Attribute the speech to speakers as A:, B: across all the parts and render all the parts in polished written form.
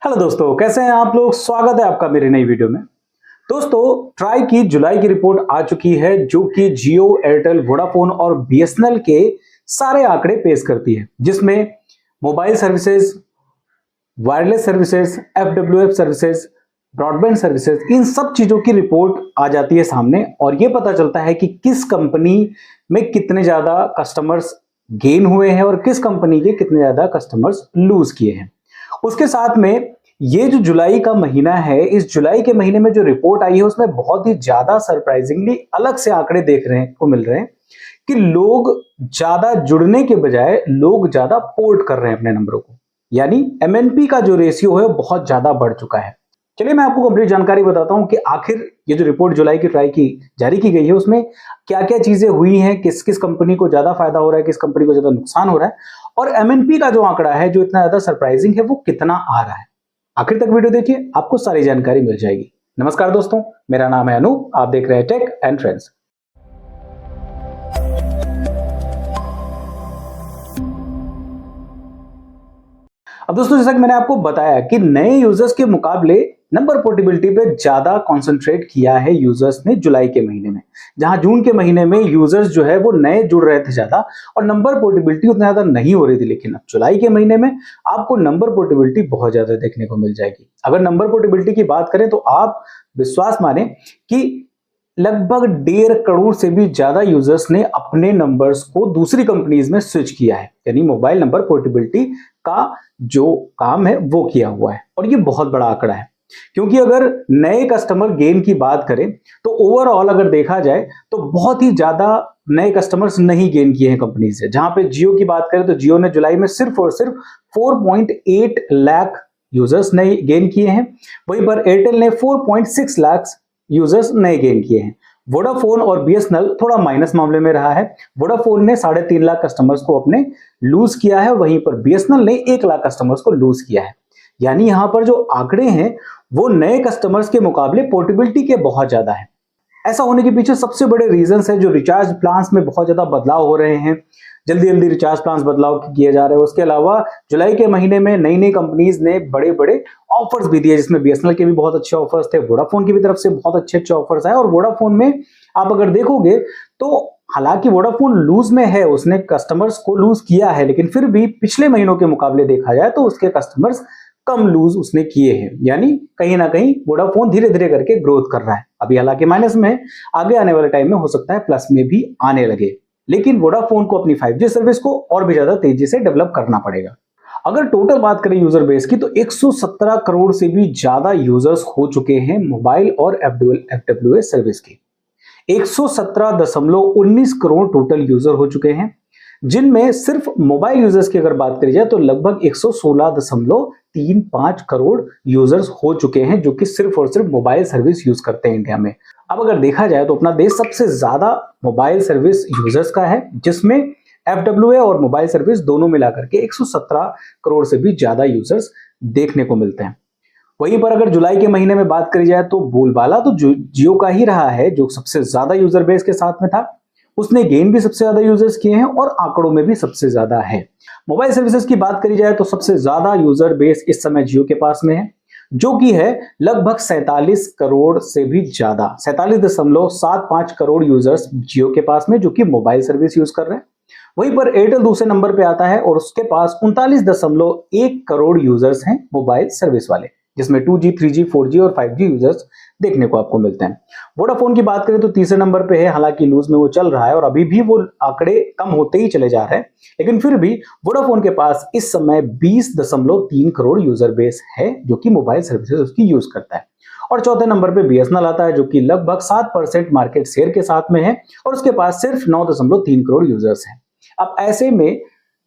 A: Hello दोस्तों, कैसे हैं आप लोग। स्वागत है आपका मेरी नई वीडियो में। दोस्तों, ट्राई की जुलाई की रिपोर्ट आ चुकी है जो कि जियो, एयरटेल, वोडाफोन और बीएसएनएल के सारे आंकड़े पेश करती है, जिसमें mobile services, wireless services, FWF services, broadband services, इन सब चीजों की रिपोर्ट आ जाती है सामने और ये पता चलता है कि किस कंपनी में कितने ज्यादा कस्टमर्स गेन हुए हैं और किस कंपनी के कितने ज्यादा कस्टमर्स लूज किए हैं। उसके साथ में ये जो जुलाई का महीना है, इस जुलाई के महीने में जो रिपोर्ट आई है उसमें बहुत ही ज्यादा सरप्राइजिंगली अलग से आंकड़े देखने को मिल रहे हैं कि लोग ज्यादा जुड़ने के बजाय लोग ज्यादा पोर्ट कर रहे हैं अपने नंबरों को, यानी एमएनपी का जो रेशियो है वो बहुत ज्यादा बढ़ चुका है। चलिए मैं आपको कंप्लीट जानकारी बताता हूं कि आखिर ये जो रिपोर्ट जुलाई की ट्राई की जारी की गई है उसमें क्या क्या चीजें हुई हैं, किस किस कंपनी को ज्यादा फायदा हो रहा है, किस कंपनी को ज्यादा नुकसान हो रहा है, और एमएनपी का जो आंकड़ा है जो इतना ज्यादा सरप्राइजिंग है वो कितना आ रहा है। आखिर तक वीडियो देखिए, आपको सारी जानकारी मिल जाएगी। नमस्कार दोस्तों, मेरा नाम है अनूप, आप देख रहे हैं टेक एंड ट्रेंड्स। अब दोस्तों, जैसा कि मैंने आपको बताया कि नए यूजर्स के मुकाबले नंबर पोर्टेबिलिटी पे ज्यादा कंसंट्रेट किया है यूजर्स ने जुलाई के महीने में, जहां जून के महीने में यूजर्स जो है वो नए जुड़ रहे थे ज्यादा और नंबर पोर्टेबिलिटी उतना ज्यादा नहीं हो रही थी, लेकिन अब जुलाई के महीने में आपको नंबर पोर्टेबिलिटी बहुत ज्यादा देखने को मिल जाएगी। अगर नंबर पोर्टेबिलिटी की बात करें तो आप विश्वास माने कि लगभग 1.5 करोड़ से भी ज्यादा यूजर्स ने अपने नंबर्स को दूसरी कंपनीज में स्विच किया है, यानी मोबाइल नंबर पोर्टेबिलिटी का जो काम है वो किया हुआ है। और ये बहुत बड़ा आंकड़ा है, क्योंकि अगर नए कस्टमर गेन की बात करें तो ओवरऑल अगर देखा जाए तो बहुत ही ज्यादा नए कस्टमर्स नहीं गेन किए हैं कंपनी से। जहां पे जियो की बात करें तो जियो ने जुलाई में सिर्फ और सिर्फ 4.8 लाख यूजर्स नए गेन किए हैं, वहीं पर एयरटेल ने 4.6 लाख यूजर्स नए गेन किए हैं। वोडाफोन और बीएसएनएल थोड़ा माइनस मामले में रहा है। वोडाफोन ने 3.5 लाख कस्टमर्स को अपने लूज किया है, वहीं पर बीएसएनएल ने 1 लाख कस्टमर्स को लूज किया है। यानी यहां पर जो आंकड़े हैं वो नए कस्टमर्स के मुकाबले पोर्टेबिलिटी के बहुत ज्यादा है। ऐसा होने के पीछे सबसे बड़े रीजंस है जो रिचार्ज प्लान्स में बहुत ज्यादा बदलाव हो रहे हैं, जल्दी जल्दी रिचार्ज प्लान्स बदलाव किए जा रहे हैं। उसके अलावा जुलाई के महीने में नई नई कंपनीज ने बड़े बड़े ऑफर्स भी दिए, जिसमें बीएसएनएल के भी बहुत अच्छे ऑफर्स थे, वोडाफोन की भी तरफ से बहुत अच्छे अच्छे ऑफर्स आए। और वोडाफोन में आप अगर देखोगे तो हालांकि वोडाफोन लूज में है, उसने कस्टमर्स को लूज किया है, लेकिन फिर भी पिछले महीनों के मुकाबले देखा जाए तो उसके कस्टमर्स कम लूज उसने किए हैं, यानी कहीं ना कहीं वोडाफोन धीरे धीरे करके ग्रोथ कर रहा है। अभी हालांकि माइनस में है, आगे आने वाले टाइम में हो सकता है प्लस में भी आने लगे, लेकिन वोडाफोन को अपनी 5G सर्विस को और भी ज्यादा तेजी से डेवलप करना पड़ेगा। अगर टोटल बात करें यूजर बेस की तो 117 करोड़ से भी ज्यादा यूजर्स हो चुके हैं मोबाइल और एफडब्ल्यूएस सर्विस के। 117.19 करोड़ टोटल यूजर हो चुके हैं, जिनमें सिर्फ मोबाइल यूजर्स की अगर बात करी जाए तो लगभग 116.35 करोड़ यूजर्स हो चुके हैं जो कि सिर्फ और सिर्फ मोबाइल सर्विस यूज करते हैं इंडिया में। अब अगर देखा जाए तो अपना देश सबसे ज्यादा मोबाइल सर्विस यूजर्स का है, जिसमें एफडब्ल्यूए और मोबाइल सर्विस दोनों मिलाकर के 117 करोड़ से भी ज्यादा यूजर्स देखने को मिलते हैं। वहीं पर अगर जुलाई के महीने में बात करी जाए तो बोलबाला तो जियो का ही रहा है, जो सबसे ज्यादा यूजर बेस के साथ में था। उसने गेन भी सबसे ज्यादा यूजर्स किए हैं और आंकड़ों में भी सबसे ज्यादा है। मोबाइल सर्विसेज की बात करी जाए तो सबसे ज्यादा यूजर बेस इस समय जियो के पास में है, जो कि है लगभग 47 करोड़ से भी ज्यादा, 47.75 करोड़ यूजर्स जियो के पास में जो कि मोबाइल सर्विस यूज कर रहे हैं। वहीं पर एयरटेल दूसरे नंबर पे आता है और उसके पास 39.1 करोड़ यूजर्स हैं मोबाइल सर्विस वाले, जिसमें 2G, 3G, 4G और 5G यूजर्स देखने को आपको मिलते हैं। वोडाफोन की बात करें तो तीसरे नंबर पे है, हालांकि लूज में वो चल रहा है और अभी भी वो आंकड़े कम होते ही चले जा रहे हैं, लेकिन फिर भी वोडाफोन के पास इस समय 20.3 करोड़ यूजर बेस है जो कि मोबाइल सर्विसेज उसकी यूज करता है। और चौथे नंबर पे बीएसएनएल आता है जो कि लगभग 7% मार्केट शेयर के साथ में है और उसके पास सिर्फ 9.3 करोड़ यूजर्स हैं। अब ऐसे में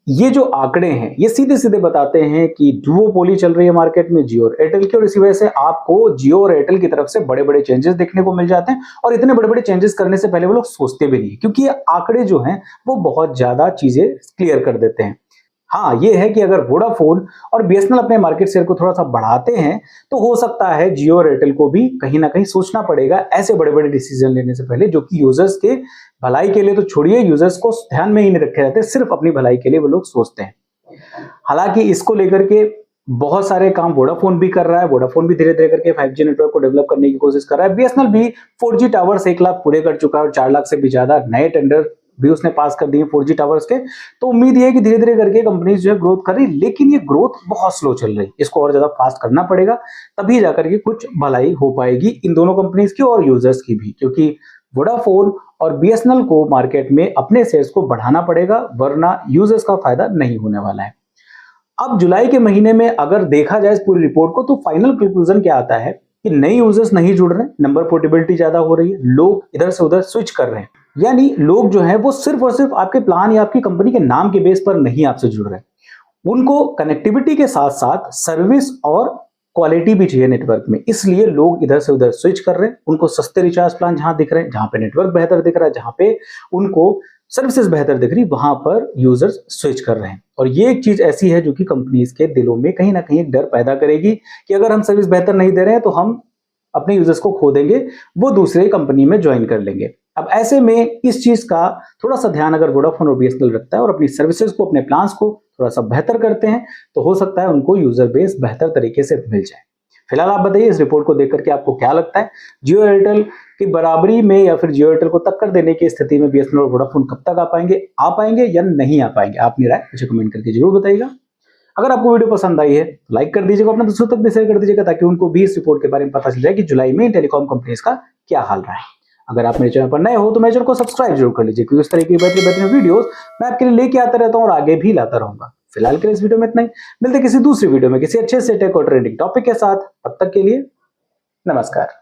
A: ये जो आंकड़े हैं ये सीधे सीधे बताते हैं कि डुओपोली चल रही है मार्केट में जियो और एयरटेल की, और इसी वजह से आपको जियो और एयरटेल की तरफ से बड़े बड़े चेंजेस देखने को मिल जाते हैं। और इतने बड़े बड़े चेंजेस करने से पहले वो लोग सोचते भी नहीं, क्योंकि ये आंकड़े जो हैं वो बहुत ज्यादा चीजें क्लियर कर देते हैं। हाँ, ये है कि अगर वोडाफोन और बीएसएनएल अपने मार्केट शेयर को थोड़ा सा बढ़ाते हैं तो हो सकता है जियो और एयरटेल को भी कहीं ना कहीं सोचना पड़ेगा ऐसे बड़े बड़े डिसीजन लेने से पहले, जो कि यूजर्स के भलाई के लिए तो छोड़िए, यूजर्स को ध्यान में ही नहीं रखे जाते, सिर्फ अपनी भलाई के लिए वो लोग सोचते हैं। हालांकि इसको लेकर के बहुत सारे काम वोडाफोन भी कर रहा है। वोडाफोन भी धीरे धीरे करके 5G नेटवर्क को डेवलप करने की कोशिश कर रहा है। बीएसएनएल भी 4G टावर्स 1 लाख पूरे कर चुका है और 4 लाख से भी ज्यादा नए टेंडर भी उसने पास कर दिए 4G टावर्स के। तो उम्मीद ये है कि धीरे धीरे करके कंपनीज जो है ग्रोथ कर रही, लेकिन ये ग्रोथ बहुत स्लो चल रही है। इसको और ज्यादा फास्ट करना पड़ेगा, तभी जाकर के कुछ भलाई हो पाएगी इन दोनों कंपनीज की और यूजर्स की भी, क्योंकि वोडाफोन और बीएसएनएल को मार्केट में अपने शेयर्स को बढ़ाना पड़ेगा, वरना यूजर्स का फायदा नहीं होने वाला है। अब जुलाई के महीने में अगर देखा जाए इस पूरी रिपोर्ट को, तो फाइनल कंक्लूजन क्या आता है कि नए यूजर्स नहीं जुड़ रहे, नंबर पोर्टेबिलिटी ज्यादा हो रही है, लोग इधर से उधर स्विच कर रहे हैं। यानी लोग जो है वो सिर्फ और सिर्फ आपके प्लान या आपकी कंपनी के नाम के बेस पर नहीं आपसे जुड़ रहे, उनको कनेक्टिविटी के साथ साथ सर्विस और क्वालिटी भी चाहिए नेटवर्क में, इसलिए लोग इधर से उधर स्विच कर रहे हैं। उनको सस्ते रिचार्ज प्लान जहां दिख रहे हैं, जहां पे नेटवर्क बेहतर दिख रहा है, जहां पे उनको सर्विसेज बेहतर दिख रही, वहां पर यूजर्स स्विच कर रहे हैं। और ये एक चीज ऐसी है जो कि कंपनीज के दिलों में कहीं ना कहीं एक डर पैदा करेगी कि अगर हम सर्विस बेहतर नहीं दे रहे हैं तो हम अपने यूजर्स को खो देंगे, वो दूसरे कंपनी में ज्वाइन कर लेंगे। अब ऐसे में इस चीज का थोड़ा सा ध्यान अगर वोडाफोन और बीएसएनएल रखता है और अपनी सर्विसेज को, अपने प्लान्स को थोड़ा सा बेहतर करते हैं, तो हो सकता है उनको यूजर बेस बेहतर तरीके से मिल जाए। फिलहाल आप बताइए इस रिपोर्ट को देख करके आपको क्या लगता है? जियो एयरटेल की बराबरी में या फिर जियो एयरटेल को टक्कर देने की स्थिति में बीएसएनएल और वोडाफोन कब तक आ पाएंगे या नहीं आ पाएंगे? अपनी राय मुझे कमेंट करके जरूर बताइएगा। अगर आपको वीडियो पसंद आई है तो लाइक कर दीजिएगा, अपने दोस्तों तक भी शेयर कर दीजिएगा, ताकि उनको भी इस रिपोर्ट के बारे में पता चल जाए कि जुलाई में टेलीकॉम कंपनीज का क्या हाल रहा है। अगर आप मेरे चैनल पर नए हो तो मेरे चैनल को सब्सक्राइब जरूर कर लीजिए, क्योंकि इस तरह की बेहतरीन वीडियोस मैं आपके लिए लेके आता रहता हूं और आगे भी लाता रहूंगा। फिलहाल के लिए इस वीडियो में इतना ही, मिलते किसी दूसरी वीडियो में किसी अच्छे से टेक और ट्रेंडिंग टॉपिक के साथ। तब तक के लिए नमस्कार।